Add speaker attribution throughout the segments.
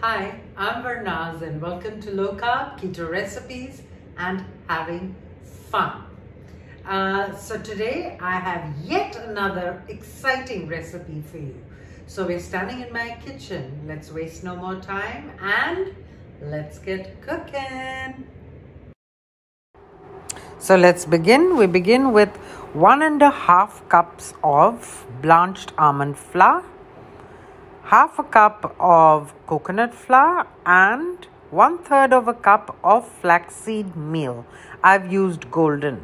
Speaker 1: Hi, I'm Varnaz and welcome to Low Carb Keto Recipes and Having Fun. So today I have yet another exciting recipe for you. So we're standing in my kitchen. Let's waste no more time and let's get cooking. So let's begin. We begin with 1.5 cups of blanched almond flour, half a cup of coconut flour, and 1/3 of a cup of flaxseed meal. I've used golden.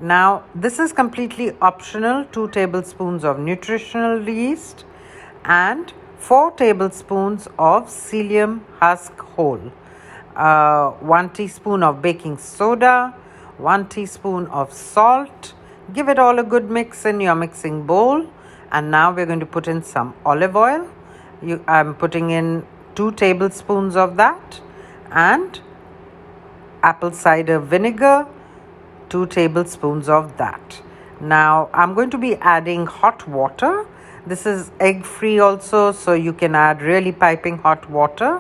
Speaker 1: Now this is completely optional. 2 tablespoons of nutritional yeast and 4 tablespoons of psyllium husk whole, 1 teaspoon of baking soda, 1 teaspoon of salt. Give it all a good mix in your mixing bowl. And now we're going to put in some olive oil. I'm putting in 2 tablespoons of that, and apple cider vinegar, 2 tablespoons of that. Now I'm going to be adding hot water. This is egg free also, so you can add really piping hot water.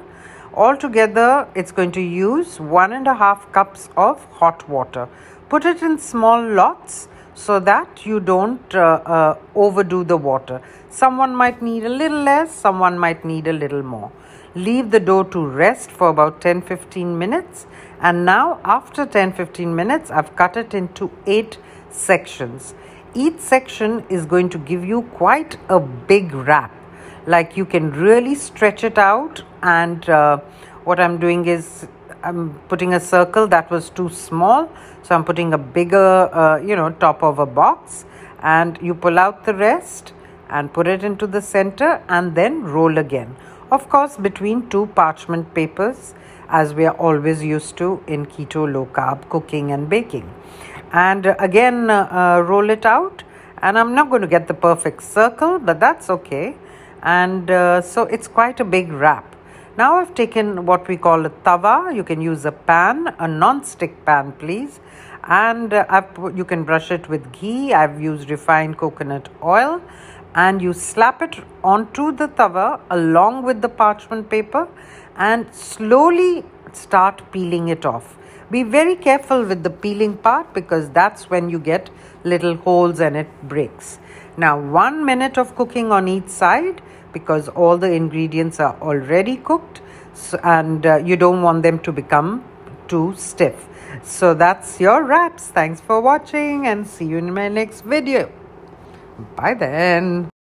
Speaker 1: Altogether it's going to use 1.5 cups of hot water. Put it in small lots so that you don't overdo the water. Someone might need a little less, someone might need a little more. Leave the dough to rest for about 10-15 minutes. And now after 10-15 minutes, I've cut it into 8 sections. Each section is going to give you quite a big wrap. Like you can really stretch it out. And what I'm doing is I'm putting a circle that was too small. So I'm putting a bigger, top of a box, and you pull out the rest and put it into the center and then roll again. Of course, between 2 parchment papers, as we are always used to in keto low carb cooking and baking. And again, roll it out. And I'm not going to get the perfect circle, but that's okay. And so it's quite a big wrap. Now I've taken what we call a tawa. You can use a pan, a non-stick pan, please. And you can brush it with ghee. I've used refined coconut oil. And you slap it onto the tawa along with the parchment paper and slowly start peeling it off. Be very careful with the peeling part because that's when you get little holes and it breaks. Now 1 minute of cooking on each side because all the ingredients are already cooked, and you don't want them to become too stiff. So that's your wraps. Thanks for watching and see you in my next video. Bye then.